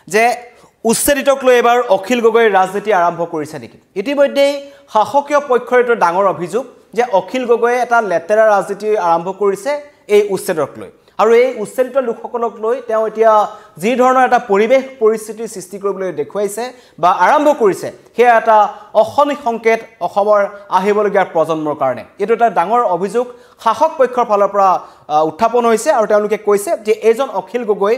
যে উচ্ছেদিতক লৈ এবাৰ অখিল গগৈৰ ৰাজনীতি আৰম্ভ কৰিছে নেকি ইতিমধ্যেই শাসকীয় পক্ষৰ এটা ডাঙৰ অভিযোগ যে অখিল গগৈয়ে এটা লেতেৰা ৰাজনীতি আৰম্ভ কৰিছে এই উচ্ছেদক লৈ আৰু এই উচ্ছেদিত লোকসকলক লৈ তেওঁ এতিয়া যি ধৰণৰ এটা পৰিৱেশ পৰিস্থিতি সৃষ্টি কৰিবলৈ দেখুৱাইছে বা আৰম্ভ কৰিছে সেয়া এটা অশনি সংকেত অসমৰ আহিবলগীয়া প্ৰজন্মৰ কাৰণে এটো এটা ডাঙৰ অভিযোগ শাসক পক্ষৰ ফালৰ পৰা উত্থাপন হৈছে আৰু তেওঁলোকে কৈছে যে এজন অখিল গগৈ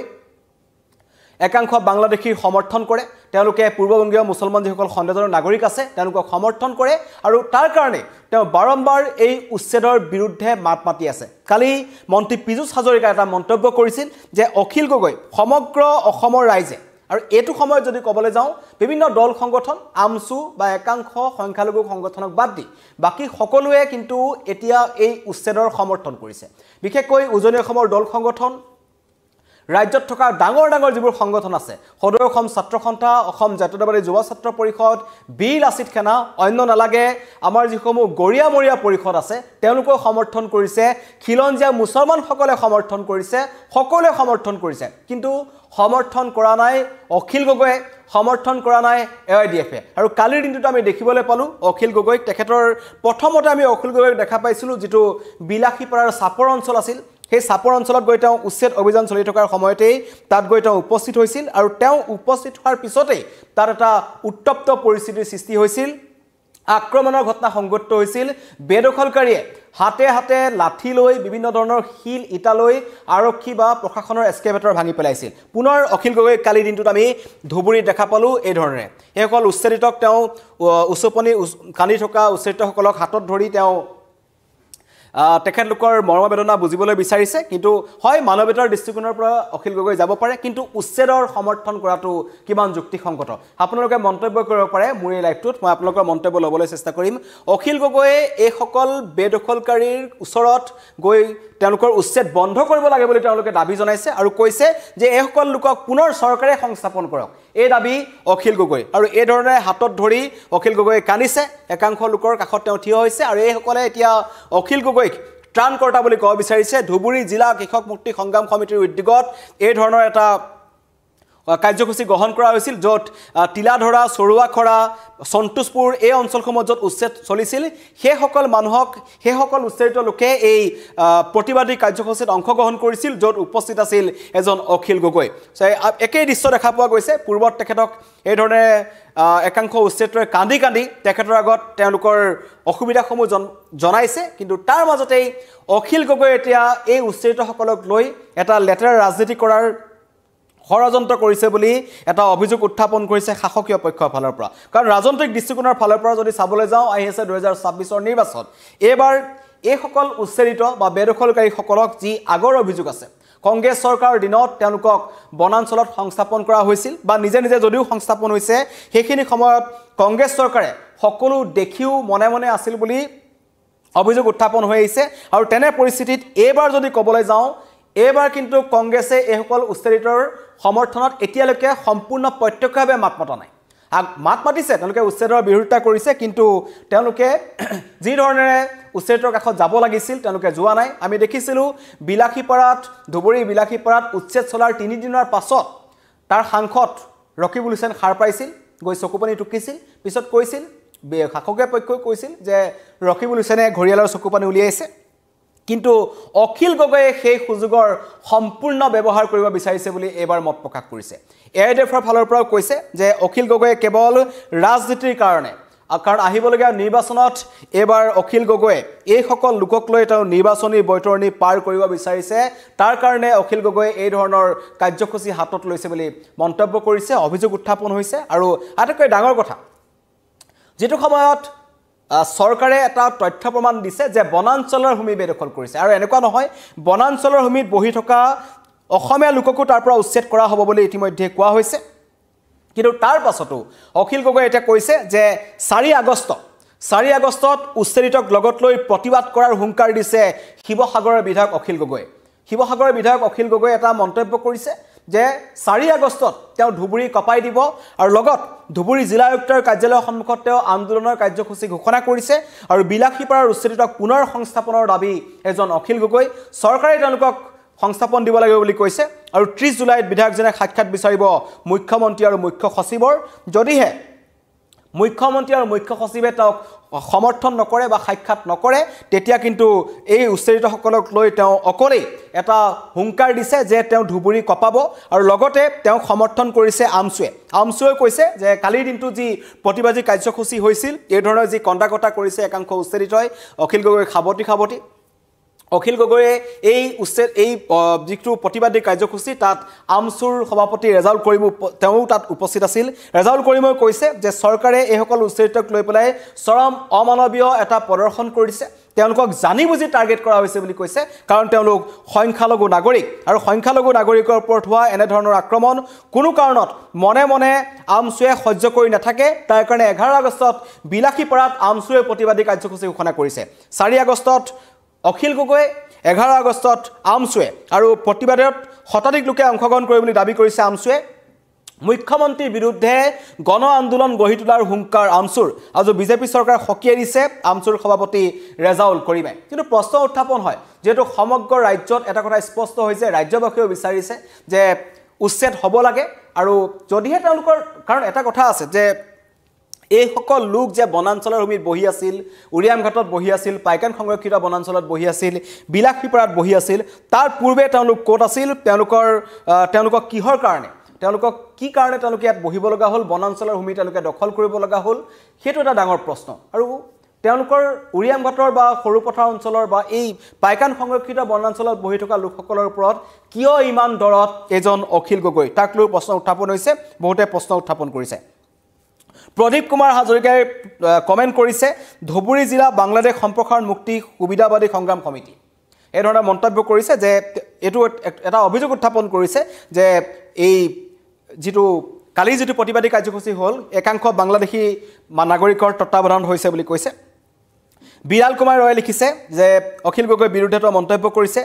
একাংশ বাংলাদেশীৰ সমৰ্থন কৰে তেওঁলোকে পূৰ্ববংগীয় মুছলমান যিসকল সন্দেহজনক নাগৰিক আছে তেওঁলোকক সমৰ্থন কৰে আৰু তাৰ কাৰণে তেওঁ বাৰম্বাৰ এই উচ্ছেদৰ বিৰুদ্ধে মাত মাতি আছে কালি মন্ত্ৰী পীযুষ হাজৰিকা এটা মন্তব্য কৰিছিল যে অখিল গগৈ সমগ্ৰ অসমৰ ৰাইজে আৰু এটো সময়ত যদি কবলৈ যাওঁ বিভিন্ন দল সংগঠন আমসু বা একাংশ সংখ্যালঘু সংগঠনক বাদ দি বাকি সকলোৱে কিন্তু এতিয়া এই উচ্ছেদৰ সমৰ্থন কৰিছে বিশেষকৈ উজনি অসমৰ দল সংগঠন ৰাজ্যত থকা ডাঙৰ ডাঙৰ যিবোৰ সংগঠন আছে সদৌ অসম ছাত্ৰ সন্থা অসম জাতীয়তাবাদী যুৱ ছাত্ৰ পৰিষদ বীৰ লাচিত সেনা অন্য নালাগে আমাৰ যিসমূহ গৰিয়ামৰীয়া পৰিষদ আছে তেওঁলোকক সমৰ্থন কৰিছে খিলঞ্জীয়া মুছলমানসকলে সমৰ্থন কৰিছে সকলোৱে সমৰ্থন কৰিছে কিন্তু সমৰ্থন কৰা নাই অখিল গগৈয়ে সমৰ্থন কৰা নাই এআইডিএফে আৰু কালিৰ দিনটোত আমি দেখিবলৈ পালো অখিল গগৈক তেখেতৰ প্ৰথমতে আমি অখিল গগৈক দেখা পাইছিলো যেটো বিলাসীপাৰাৰ চাপৰ অঞ্চল আছিল সেই চাপৰ অঞ্চলত গৈ তেওঁ উচ্ছেদ অভিযান চলি থকাৰ সময়তেই তাত গৈ তেওঁ উপস্থিত হৈছিল আৰু তেওঁ উপস্থিত হোৱাৰ পিছতেই তাত এটা উত্তপ্ত পৰিস্থিতিৰ সৃষ্টি হৈছিল আক্ৰমণৰ ঘটনা সংঘটিত হৈছিল বেদখলকাৰীয়ে হাতে হাতে লাঠি লৈ বিভিন্ন ধৰণৰ শিল ইটা লৈ আৰক্ষী বা প্ৰশাসনৰ এস্কেভেটৰ ভাঙি পেলাইছিল পুনৰ অখিল গগৈ কালি দিনটোত আমি ধুবুৰী দেখা পালো এই ধৰণে এইসকল উচ্ছেদিতক তেওঁ উচ্চপনি কানি থকা উচ্ছেদিতসকলক হাতত ধৰি তেওঁ তেখেতলোকৰ মৰ্মবেদনা বুজিবলৈ বিচাৰিছে কিন্তু হয় মানৱতাৰ দৃষ্টিকোণৰ পৰা অখিল গগৈ যাব পাৰে কিন্তু উচ্ছেদৰ সমৰ্থন কৰাটো কিমান যুক্তিসংগত আপোনালোকে মন্তব্য কৰিব পাৰে মোৰ এই লাইভটোত মই আপোনালোকৰ মন্তব্য লবলৈ চেষ্টা কৰিম অখিল গগৈয়ে এই সকল বেদখলকাৰীৰ ওচৰত গৈ তেওঁলোকৰ উচ্ছেদ বন্ধ কৰিব লাগে বুলি তেওঁলোকে দাবী জনাইছে আৰু কৈছে যে এই সকল লোকক পুনৰ চৰকাৰে সংস্থাপন কৰক এই দাবী অখিল গগৈ আৰু এই ধৰণে হাতত ধৰি অখিল গগৈ কানিছে একাংশ লোকৰ কাষত তেওঁ থিয় হৈছে আৰু এই সকলে এতিয়া অখিল গগৈক ত্ৰাণকৰ্তা বুলি ক'ব বিচাৰিছে ধুবুৰী জিলা কৃষক মুক্তি সংগ্ৰাম সমিতিৰ উদ্যোগত এই ধৰণৰ এটা কাৰ্যসূচী গ্ৰহণ কৰা হৈছিল য'ত তিলাধৰা সৰুৱাখৰা সন্তোষপুৰ এই অঞ্চলসমূহত য'ত উচ্ছেদ চলিছিল সেই সকল মানুহক সেই সকল উচ্ছেদিত লোকে এই প্ৰতিবাদী কাৰ্যসূচীত অংশগ্ৰহণ কৰিছিল য'ত উপস্থিত আছিল এজন অখিল গগৈ একেই দৃশ্য দেখা পোৱা গৈছে পূৰ্বত তেখেতক এই ধৰণে একাংশ উচ্ছেদিতই কান্দি কান্দি তেখেতৰ আগত তেওঁলোকৰ অসুবিধাসমূহ জনাইছে কিন্তু তাৰ মাজতেই অখিল গগৈ এতিয়া এই উচ্ছেদিতসকলক লৈ এটা লেতেৰা ৰাজনীতি কৰাৰ ষড়যন্ত্ৰ কৰিছে বুলি এটা অভিযোগ উত্থাপন কৰিছে শাসকীয় পক্ষৰ ফালৰ পৰা কাৰণ ৰাজনৈতিক দৃষ্টিকোণৰ ফালৰ পৰা যদি চাবলৈ যাওঁ আহিছে 2026 নিৰ্বাচন এবাৰ এই সকল উচ্ছেদিত বা বেদখলকাৰী সকলক যি আগৰ অভিযোগ আছে কংগ্ৰেছ চৰকাৰৰ দিনত তেওঁলোকক বনাঞ্চলত সংস্থাপন কৰা হৈছিল বা নিজে নিজে যদিও সংস্থাপন হৈছে সেইখিনি সময়ত কংগ্ৰেছ চৰকাৰে সকলো দেখিও মনে মনে আছিল বুলি অভিযোগ উত্থাপন হৈ আহিছে আৰু তেনে পৰিস্থিতিত এবাৰ যদি ক'বলৈ যাওঁ এবাৰ কিন্তু কংগ্ৰেছে এই সকল উচ্ছেদিতৰ সমৰ্থনত এতিয়ালৈকে সম্পূৰ্ণ প্ৰত্যক্ষভাৱে মাত মতা নাই মাত মাতিছে তেওঁলোকে উচ্ছেদৰ বিৰোধিতা কৰিছে কিন্তু তেওঁলোকে যি ধৰণেৰে উচ্ছেদৰ কাষত যাব লাগিছিল তেওঁলোকে যোৱা নাই আমি দেখিছিলোঁ বিলাসীপাৰাত ধুবুৰী বিলাসীপাৰাত উচ্ছেদ চলাৰ 3 দিনৰ পাছত তাৰ সাংসদ ৰকিবুল হুছেইন সাৰ পাইছিল গৈ চকুপানী টুকিছিল পিছত কৈছিল শাসকীয় পক্ষই কৈছিল যে ৰকিবুল হুছেইনে ঘৰিয়ালৰ চকুপানী উলিয়াইছে কিন্তু অখিল গগৈয়ে সেই সুযোগৰ সম্পূৰ্ণ ব্যৱহাৰ কৰিব বিচাৰিছে বুলি এবাৰ মত প্ৰকাশ কৰিছে এআইডিএফৰ ফালৰ পৰাও কৈছে যে অখিল গগৈয়ে কেৱল ৰাজনীতিৰ কাৰণে কাৰণ আহিবলগীয়া নিৰ্বাচনত এবাৰ অখিল গগৈয়ে এই সকল লোকক লৈ তেওঁ নিৰ্বাচনী বৈতৰণি পাৰ কৰিব বিচাৰিছে তাৰ কাৰণে অখিল গগৈয়ে এই ধৰণৰ কাৰ্যসূচী হাতত লৈছে বুলি মন্তব্য কৰিছে অভিযোগ উত্থাপন হৈছে আৰু আটাইতকৈ ডাঙৰ কথা যেটো সময়ত চৰকাৰে এটা তথ্য প্ৰমাণ দিছে যে বনাঞ্চলৰ ভূমি বেদখল কৰিছে আৰু এনেকুৱা নহয় বনাঞ্চলৰ ভূমিত বহি থকা অসমীয়া লোককো তাৰ পৰা উচ্ছেদ কৰা হ'ব বুলি ইতিমধ্যে কোৱা হৈছে কিন্তু তাৰ পাছতো অখিল গগৈ এটা কৈছে যে 4 আগষ্টত উচ্ছেদিতক লগত লৈ প্ৰতিবাদ কৰাৰ হুংকাৰ দিছে শিৱসাগৰৰ বিধায়ক অখিল গগৈ শিৱসাগৰৰ বিধায়ক অখিল গগৈ এটা মন্তব্য কৰিছে যে 4 আগষ্টত তেওঁ ধুবুৰী কপাই দিব আৰু লগত ধুবুৰী জিলা আয়ুক্তৰ কাৰ্যালয়ৰ সন্মুখত তেওঁ আন্দোলনৰ কাৰ্যসূচী ঘোষণা কৰিছে আৰু বিলাসীপাৰাৰ উচ্ছেদিতক পুনৰ সংস্থাপনৰ দাবী এজন অখিল গগৈ চৰকাৰে তেওঁলোকক সংস্থাপন দিব লাগিব বুলি কৈছে আৰু 30 জুলাইত বিধায়কজনে সাক্ষাৎ বিচাৰিব মুখ্যমন্ত্ৰী আৰু মুখ্য সচিবৰ যদিহে মুখ্যমন্ত্ৰী আৰু মুখ্য সচিবে তেওঁক সমৰ্থন নকৰে বা সাক্ষাৎ নকৰে তেতিয়া কিন্তু এই উচ্ছেদিতসকলক লৈ তেওঁ অকলেই এটা হুংকাৰ দিছে যে তেওঁ ধুবুৰী কপাব আৰু লগতে তেওঁক সমৰ্থন কৰিছে আমছুৱে কৈছে যে কালিৰ দিনটো যি প্ৰতিবাদী কাৰ্যসূচী হৈছিল এই ধৰণৰ যি কণ্ডাকটা কৰিছে একাংশ উচ্ছেদিতই অখিল গগৈ খাবতি অখিল গগৈয়ে এই যিটো প্ৰতিবাদী কাৰ্যসূচী তাত আমছুৰ সভাপতি ৰেজাউল কৰিম তেওঁ তাত উপস্থিত আছিল ৰেজাউল কৰিমই কৈছে যে চৰকাৰে এইসকল উচ্ছেদিতক লৈ পেলাই চৰম অমানৱীয় এটা প্ৰদৰ্শন কৰিছে তেওঁলোকক জানি বুজি টাৰ্গেট কৰা হৈছে বুলি কৈছে কাৰণ তেওঁলোক সংখ্যালঘু নাগৰিক আৰু সংখ্যালঘু নাগৰিকৰ ওপৰত হোৱা এনে ধৰণৰ আক্ৰমণ কোনো কাৰণত মনে মনে আমছুৱে সহ্য কৰি নাথাকে তাৰ কাৰণে 11 আগষ্টত বিলাসীপাৰাত আমছুৱে প্ৰতিবাদী কাৰ্যসূচী ঘোষণা কৰিছে 4 আগষ্টত অখিল গগৈ 11 আগষ্টত আমছুৱে আৰু প্ৰতিবাদত শতাধিক লোকে অংশগ্ৰহণ কৰিব বুলি দাবী কৰিছে আমছুৱে মুখ্যমন্ত্ৰীৰ বিৰুদ্ধে গণ আন্দোলন গঢ়ি তোলাৰ হুংকাৰ আমছুৰ আৰু বিজেপি চৰকাৰ হকিয়াই দিছে আমছুৰ সভাপতি ৰেজাউল কৰিমে কিন্তু প্ৰশ্ন উত্থাপন হয় যেহেতু সমগ্ৰ ৰাজ্যত এটা কথা স্পষ্ট হৈছে ৰাজ্যবাসীয়ে বিচাৰিছে যে উচ্ছেদ হ'ব লাগে আৰু যদিহে তেওঁলোকৰ কাৰণ এটা কথা আছে যে এই সকল লোক যে বনাঞ্চলৰ ভূমিত বহি আছিল উৰিয়াম ঘাটত বহি আছিল পাইকান সংৰক্ষিত বনাঞ্চলত বহি আছিল বিলাসীপাৰাত বহি আছিল তাৰ পূৰ্বে তেওঁলোক ক'ত আছিল তেওঁলোকক কিহৰ কাৰণে তেওঁলোকক কি কাৰণে তেওঁলোকে ইয়াত বহিব লগা হ'ল বনাঞ্চলৰ ভূমি তেওঁলোকে দখল কৰিব লগা হ'ল সেইটো এটা ডাঙৰ প্ৰশ্ন আৰু তেওঁলোকৰ উৰিয়াম ঘাটৰ বা সৰুপথাৰ অঞ্চলৰ বা এই পাইকান সংৰক্ষিত বনাঞ্চলত বহি থকা লোকসকলৰ ওপৰত কিয় ইমান দৰত এজন অখিল গগৈ তাক লৈ প্ৰশ্ন উত্থাপন হৈছে বহুতে প্ৰশ্ন উত্থাপন কৰিছে প্ৰদীপ কুমাৰ হাজৰিকাই কমেন্ট কৰিছে ধুবুৰী জিলা বাংলাদেশ সম্প্ৰসাৰণ মুক্তি সুবিধাবাদী সংগ্ৰাম সমিতি এই ধৰণৰ মন্তব্য কৰিছে যে এটো এটা অভিযোগ উত্থাপন কৰিছে যে এই যেটো কালি যেটো প্ৰতিবাদী কাৰ্যসূচী হ'ল একাংশ বাংলাদেশী নাগৰিকৰ তত্ত্বাৱধানত হৈছে বুলি কৈছে বিৰাল কুমাৰ ৰয়ে লিখিছে যে অখিল গগৈ বিৰুদ্ধে মন্তব্য কৰিছে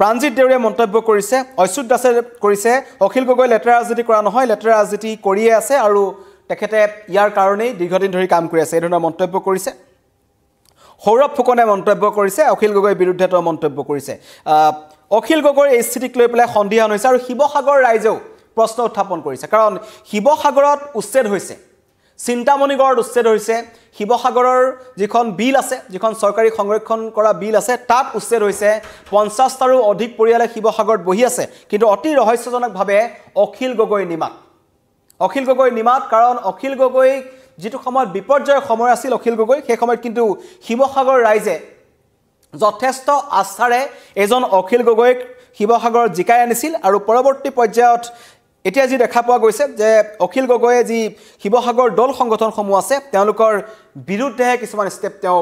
প্ৰাণজিত দেউৰীয়ে মন্তব্য কৰিছে অচ্যুত দাসে কৰিছে অখিল গগৈ লেতেৰা ৰাজনীতি কৰা নহয় লেতেৰা ৰাজনীতি কৰিয়ে আছে আৰু তেখেতে ইয়াৰ কাৰণেই দীৰ্ঘদিন ধৰি কাম কৰি আছে এই ধৰণৰ মন্তব্য কৰিছে সৌৰভ ফুকনে মন্তব্য কৰিছে অখিল গগৈৰ বিৰুদ্ধে মন্তব্য কৰিছে অখিল গগৈৰ এই স্থিতিক লৈ পেলাই সন্ধিহান হৈছে আৰু শিৱসাগৰ ৰাইজেও প্ৰশ্ন উত্থাপন কৰিছে কাৰণ শিৱসাগৰত উচ্ছেদ হৈছে চিন্তামণিগড়ত উচ্ছেদ হৈছে শিৱসাগৰৰ যিখন বিল আছে যিখন চৰকাৰী সংৰক্ষণ কৰা বিল আছে তাত উচ্ছেদ হৈছে 50টাৰো অধিক পৰিয়ালে শিৱসাগৰত বহি আছে কিন্তু অতি ৰহস্যজনকভাৱে অখিল গগৈ নিমাত কাৰণ অখিল গগৈ যেটো সময়ত বিপৰ্যয়ৰ সময় আছিল অখিল গগৈ সেই সময়ত কিন্তু শিৱসাগৰ ৰাইজে যথেষ্ট আস্থাৰে এজন অখিল গগৈক শিৱসাগৰত জিকাই আনিছিল আৰু পৰৱৰ্তী পৰ্যায়ত এতিয়া যি দেখা পোৱা গৈছে যে অখিল গগৈয়ে যি শিৱসাগৰ দল সংগঠনসমূহ আছে তেওঁলোকৰ বিৰুদ্ধে কিছুমান ষ্টেপ তেওঁ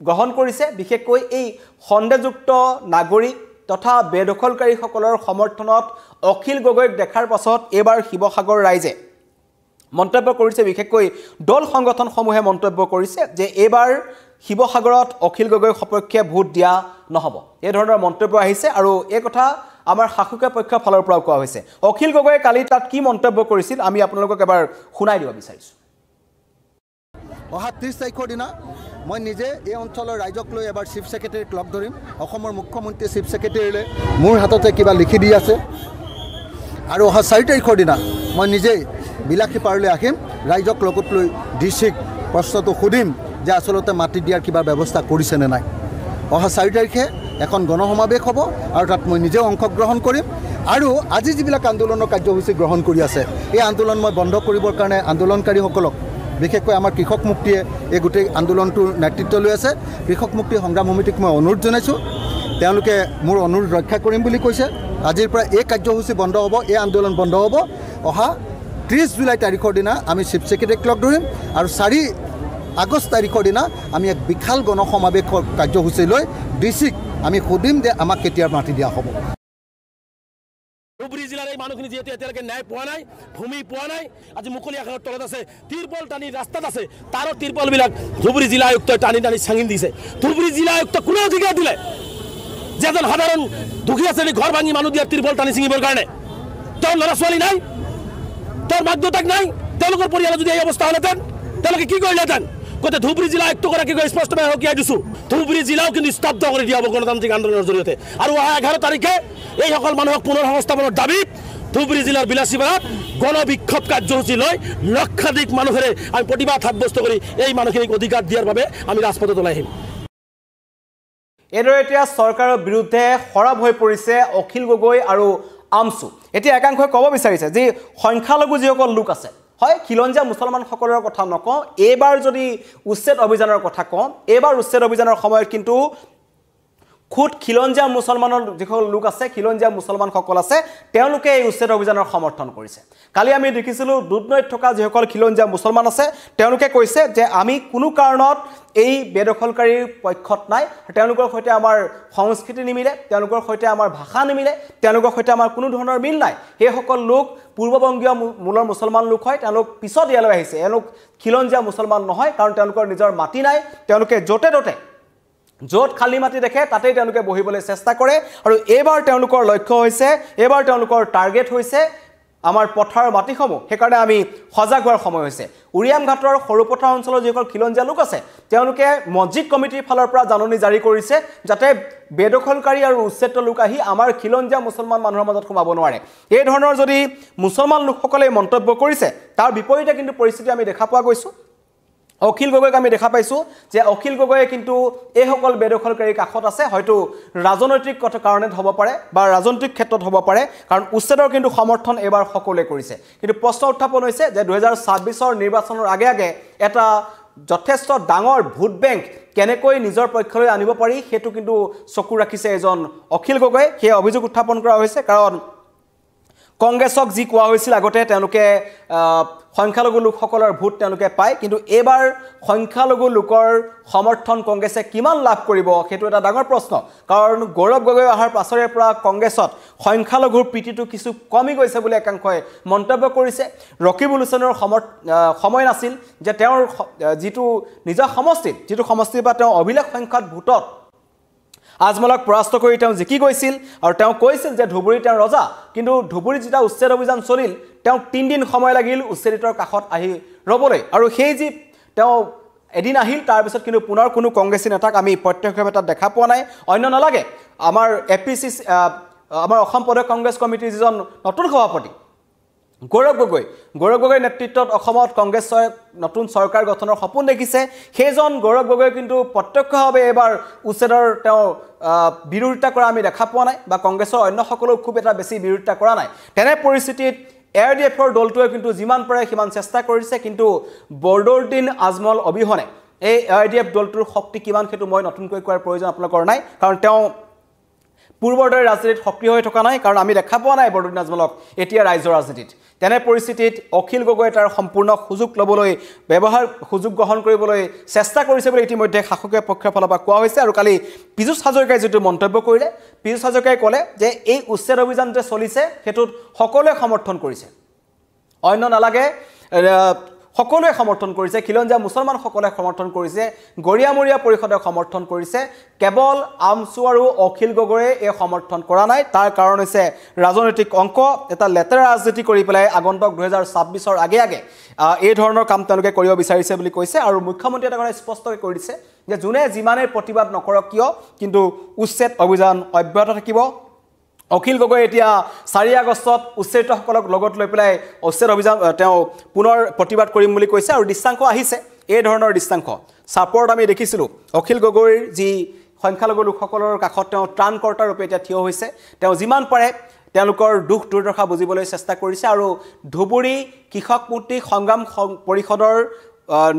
গ্ৰহণ কৰিছে বিশেষকৈ এই সন্দেহযুক্ত নাগৰিক তথা বেদখলকাৰীসকলৰ সমৰ্থনত অখিল গগৈক দেখাৰ পাছত এবাৰ শিৱসাগৰ ৰাইজে মন্তব্য কৰিছে বিশেষকৈ দল সংগঠনসমূহে মন্তব্য কৰিছে যে এবাৰ শিৱসাগৰত অখিল গগৈৰ সপক্ষে ভোট দিয়া নহব এই ধৰণৰ মন্তব্য আহিছে আৰু এই কথা আমাৰ শাসकीय পক্ষৰ ফালৰ পৰা কোৱা হৈছে অখিল গগৈয়ে কালি তাত কি মন্তব্য কৰিছিল আমি আপোনালোকক এবাৰ শুনাই দিব বিচাৰিছো অহা 30 তাৰিখৰ দিনা মই নিজে এই অঞ্চলৰ ৰাইজক লৈ এবাৰ চিফ সেক্ৰেটাৰীক লগ ধৰিম অসমৰ মুখ্যমন্ত্ৰী চিফ সেক্ৰেটাৰীলৈ মোৰ হাততে কিবা লিখি দি আছে আৰু অহা 4 তাৰিখৰ দিনা মই নিজে বিলাসীপাৰালৈ আহিম ৰাইজক লগত লৈ ডিচিক প্ৰশ্নটো সুধিম যে আসলতে মাটি দিয়াৰ কিবা ব্যৱস্থা কৰিছে নে নাই অহা 4 তাৰিখে এখন গণসমাবেশ হ'ব আৰু তাত মই নিজে অংশগ্ৰহণ কৰিম আৰু আজি যিবিলাক আন্দোলনৰ কাৰ্যসূচী গ্ৰহণ কৰি আছে এই আন্দোলন মই বন্ধ কৰিবৰ কাৰণে আন্দোলনকাৰীসকলক বিশেষকৈ আমাৰ কৃষক মুক্তিয়ে এই গোটেই আন্দোলনটোৰ নেতৃত্ব লৈ আছে কৃষক মুক্তি সংগ্ৰাম সমিতিক মই অনুৰোধ জনাইছোঁ তেওঁলোকে মোৰ অনুৰোধ ৰক্ষা কৰিম বুলি কৈছে আজিৰ পৰা এই কাৰ্যসূচী বন্ধ হ'ব এই আন্দোলন বন্ধ হ'ব অহা 30 জুলাই তাৰিখৰ দিনা আমি চিফ সেক্ৰেটাৰীক লগ ধৰিম আৰু 4 আগষ্ট তাৰিখৰ দিনা আমি এক বিশাল গণসমাবেশৰ কাৰ্যসূচী লৈ ডিচিক আমি সুধিম যে আমাক কেতিয়া মাটি দিয়া হ'ব ধুবুৰী জিলাৰ এই মানুহখিনি যেহেতু এতিয়ালৈকে ন্যায় পোৱা নাই ভূমি পোৱা নাই আজি মুকলি আকাশৰ তলত আছে তিৰপল টানি ৰাস্তাত আছে তাৰো তিৰপলবিলাক ধুবুৰী জিলা আয়ুক্তই টানি টানি চাঙিন দিছে ধুবুৰী জিলা আয়ুক্ত কোনো অধিকাৰ দিলে যে এজন সাধাৰণ দুখীয়া শ্ৰেণী ঘৰ ভাঙি মানুহ দিয়া তিৰপল টানি ছিঙিবৰ কাৰণে তোৰ ল'ৰা ছোৱালী নাই তোৰ মাক দেউতাক নাই তেওঁলোকৰ পৰিয়ালৰ যদি এই অৱস্থা হ'লেহেঁতেন তেওঁলোকে কি কৰিলেহেঁতেন গতিকে ধুবুৰী জিলা আয়ুক্তগৰাকীক স্পষ্টভাৱে সকীয়াই দিছোঁ ধুবুৰী জিলাও কিন্তু স্তব্ধ কৰি দিয়া হ'ব গণতান্ত্ৰিক আন্দোলনৰ জৰিয়তে আৰু অহা 11 তাৰিখে এইসকল মানুহক পুনৰ সংস্থাপনৰ দাবীত ধুবুৰী জিলাৰ বিলাসীপাৰাত গণবিক্ষোভ কাৰ্যসূচী লৈ লক্ষাধিক মানুহেৰে আমি প্ৰতিবাদ সাব্যস্ত কৰি এই মানুহখিনিক অধিকাৰ দিয়াৰ বাবে আমি ৰাজপথত ওলাই আহিম এইদৰে এতিয়া চৰকাৰৰ বিৰুদ্ধে সৰব হৈ পৰিছে অখিল গগৈ আৰু আমছু এতিয়া একাংশই ক'ব বিচাৰিছে যে সংখ্যালঘু যিসকল লোক আছে হয় খিলঞ্জীয়া মুছলমানসকলৰ কথা নকওঁ এইবাৰ যদি উচ্ছেদ অভিযানৰ কথা কওঁ এইবাৰ উচ্ছেদ অভিযানৰ সময়ত কিন্তু খুদ খিলঞ্জীয়া মুছলমানৰ যিসকল লোক আছে খিলঞ্জীয়া মুছলমানসকল আছে তেওঁলোকে এই উচ্ছেদ অভিযানৰ সমৰ্থন কৰিছে কালি আমি দেখিছিলোঁ দুধনৈত থকা যিসকল খিলঞ্জীয়া মুছলমান আছে তেওঁলোকে কৈছে যে আমি কোনো কাৰণত এই বেদখলকাৰীৰ পক্ষত নাই তেওঁলোকৰ সৈতে আমাৰ সংস্কৃতি নিমিলে তেওঁলোকৰ সৈতে আমাৰ ভাষা নিমিলে তেওঁলোকৰ সৈতে আমাৰ কোনো ধৰণৰ মিল নাই সেইসকল লোক পূৰ্ববংগীয় মূলৰ মুছলমান লোক হয় তেওঁলোক পিছত ইয়ালৈ আহিছে এওঁলোক খিলঞ্জীয়া মুছলমান নহয় কাৰণ তেওঁলোকৰ নিজৰ মাটি নাই তেওঁলোকে য'তে ত'তে য'ত খালী মাটি দেখে তাতেই তেওঁলোকে বহিবলৈ চেষ্টা কৰে আৰু এইবাৰ তেওঁলোকৰ লক্ষ্য হৈছে এইবাৰ তেওঁলোকৰ টাৰ্গেট হৈছে আমাৰ পথাৰ মাটিসমূহ সেইকাৰণে আমি সজাগ হোৱাৰ সময় হৈছে উৰিয়াম ঘাটৰ সৰুপথাৰ অঞ্চলৰ যিসকল খিলঞ্জীয়া লোক আছে তেওঁলোকে মছজিদ কমিটিৰ ফালৰ পৰা জাননী জাৰি কৰিছে যাতে বেদখলকাৰী আৰু উচ্ছেদ লোক আহি আমাৰ খিলঞ্জীয়া মুছলমান মানুহৰ মাজত সোমাব নোৱাৰে এই ধৰণৰ যদি মুছলমান লোকসকলে মন্তব্য কৰিছে তাৰ বিপৰীতে কিন্তু পৰিস্থিতি আমি দেখা পোৱা গৈছোঁ অখিল গগৈক আমি দেখা পাইছোঁ যে অখিল গগৈয়ে কিন্তু এইসকল বেদখলকাৰীৰ কাষত আছে হয়তো ৰাজনৈতিক কাৰণে হ'ব পাৰে বা ৰাজনৈতিক ক্ষেত্ৰত হ'ব পাৰে কাৰণ উচ্ছেদৰ কিন্তু সমৰ্থন এবাৰ সকলোৱে কৰিছে কিন্তু প্ৰশ্ন উত্থাপন হৈছে যে 2026ৰ নিৰ্বাচনৰ আগে আগে এটা যথেষ্ট ডাঙৰ ভোট বেংক কেনেকৈ নিজৰ পক্ষলৈ আনিব পাৰি সেইটো কিন্তু চকু ৰাখিছে এজন অখিল গগৈ সেই অভিযোগ উত্থাপন কৰা হৈছে কাৰণ কংগ্ৰেছক যি কোৱা হৈছিল আগতে তেওঁলোকে সংখ্যালঘু লোকসকলৰ ভোট তেওঁলোকে পায় কিন্তু এবাৰ সংখ্যালঘু লোকৰ সমৰ্থন কংগ্ৰেছে কিমান লাভ কৰিব সেইটো এটা ডাঙৰ প্ৰশ্ন কাৰণ গৌৰৱ গগৈ অহাৰ পাছৰে পৰা কংগ্ৰেছত সংখ্যালঘুৰ প্ৰীতিটো কিছু কমি গৈছে বুলি একাংশই মন্তব্য কৰিছে ৰকিবুল হুছেইনৰ সময় নাছিল যে তেওঁৰ যিটো নিজৰ সমষ্টিৰ পৰা তেওঁ অভিলেখ সংখ্যাত ভোটত আজমলক পৰাস্ত কৰি তেওঁ জিকি গৈছিল আৰু তেওঁ কৈছিল যে ধুবুৰী তেওঁ ৰজা কিন্তু ধুবুৰীত যেতিয়া উচ্ছেদ অভিযান চলিল তেওঁ 3 দিন সময় লাগিল উচ্ছেদিতৰ কাষত আহি ৰবলৈ আৰু সেই যি তেওঁ এদিন আহিল তাৰ পিছত কিন্তু পুনৰ কোনো কংগ্ৰেছী নেতাক আমি প্ৰত্যক্ষভাৱে তাত দেখা পোৱা নাই অন্য নালাগে আমাৰ এপিসি আমাৰ অসম প্ৰদেশ কংগ্ৰেছ কমিটিৰ যিজন নতুন সভাপতি গৌৰৱ গগৈ নেতৃত্বত অসমত কংগ্ৰেছৰ নতুন চৰকাৰ গঠনৰ সপোন দেখিছে সেইজন গৌৰৱ গগৈ কিন্তু প্ৰত্যক্ষভাৱে এবাৰ উচ্ছেদৰ তেওঁ বিৰোধিতা কৰা আমি দেখা পোৱা নাই বা কংগ্ৰেছৰ অন্য সকলো খুব এটা বেছি বিৰোধিতা কৰা নাই তেনে পৰিস্থিতিত এআৰডিএফৰ দলটোৱে কিন্তু যিমান পাৰে সিমান চেষ্টা কৰিছে কিন্তু বৰদৌৰদিন আজমল অবিহনে এই এআৰডিএফ দলটোৰ শক্তি কিমান সেইটো মই নতুনকৈ কোৱাৰ প্ৰয়োজন আপোনালোকৰ নাই কাৰণ তেওঁ পূৰ্বৰ দৰে ৰাজনীতিত সক্ৰিয় হৈ থকা নাই কাৰণ আমি দেখা পোৱা নাই বৰদৌৰদিন আজমলক এতিয়া ৰাজ্যৰ ৰাজনীতিত তেনে পৰিস্থিতিত অখিল গগৈ তাৰ সম্পূৰ্ণ সুযোগ গ্ৰহণ কৰিবলৈ চেষ্টা কৰিছে বুলি ইতিমধ্যে শাসকীয় পক্ষৰ ফালৰ পৰা কোৱা হৈছে আৰু কালি পীযুষ হাজৰিকাই যিটো মন্তব্য কৰিলে পীযুষ হাজৰিকাই ক'লে যে এই উচ্ছেদ অভিযান যে চলিছে সেইটোত সকলোৱে সমৰ্থন কৰিছে অন্য নালাগে সকলোৱে সমৰ্থন কৰিছে খিলঞ্জীয়া মুছলমানসকলে সমৰ্থন কৰিছে গৰিয়ামৰীয়া পৰিষদে সমৰ্থন কৰিছে কেৱল আমছু আৰু অখিল গগৈয়ে এই সমৰ্থন কৰা নাই তাৰ কাৰণ হৈছে ৰাজনৈতিক অংক এটা লেতেৰা ৰাজনীতি কৰি পেলাই আগন্তুক 2026ৰ আগে এই ধৰণৰ কাম তেওঁলোকে কৰিব বিচাৰিছে বুলি কৈছে আৰু মুখ্যমন্ত্ৰী এটা কথা স্পষ্টকৈ কৈ দিছে যে যোনে যিমানে প্ৰতিবাদ নকৰক কিয় কিন্তু উচ্ছেদ অভিযান অব্যাহত থাকিব অখিল গগৈ এতিয়া 4 আগষ্টত উচ্ছেদিতসকলক লগত লৈ পেলাই উচ্ছেদ অভিযান তেওঁ পুনৰ প্ৰতিবাদ কৰিম বুলি কৈছে আৰু দৃষ্টান্ত আহিছে এই ধৰণৰ দৃষ্টান্ত সাপোৰ্ট আমি দেখিছিলোঁ অখিল গগৈৰ যি সংখ্যালঘু লোকসকলৰ কাষত তেওঁ ত্ৰাণকৰ্তা ৰূপে এতিয়া থিয় হৈছে তেওঁ যিমান পাৰে তেওঁলোকৰ দুখ দুৰ্দশা বুজিবলৈ চেষ্টা কৰিছে আৰু ধুবুৰী কৃষক মুক্তি সংগ্ৰাম পৰিষদৰ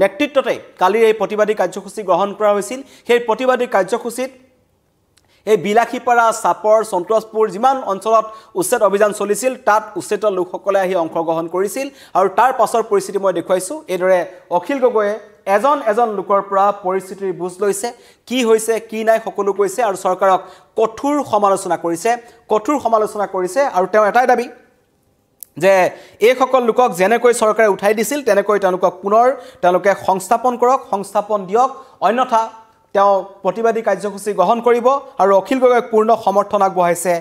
নেতৃত্বতে কালি এই প্ৰতিবাদী কাৰ্যসূচী গ্ৰহণ কৰা হৈছিল সেই প্ৰতিবাদী কাৰ্যসূচীত এই বিলাসীপাৰা সাপৰ সন্তোষপুৰ যিমান অঞ্চলত উচ্ছেদ অভিযান চলিছিল তাত উচ্ছেদিত লোকসকলে আহি অংশগ্ৰহণ কৰিছিল আৰু তাৰ পাছৰ পৰিস্থিতি মই দেখুৱাইছোঁ এইদৰে অখিল গগৈয়ে এজন লোকৰ পৰা পৰিস্থিতিৰ বুজ লৈছে কি হৈছে কি নাই সকলো কৈছে আৰু চৰকাৰক কঠোৰ সমালোচনা কৰিছে আৰু তেওঁ এটাই দাবী যে এই সকল লোকক যেনেকৈ চৰকাৰে উঠাই দিছিল তেনেকৈ তেওঁলোকক পুনৰ তেওঁলোকে সংস্থাপন দিয়ক অন্যথা তেওঁ প্ৰতিবাদী কাৰ্যসূচী গ্ৰহণ কৰিব আৰু অখিল গগৈক পূৰ্ণ সমৰ্থন আগবঢ়াইছে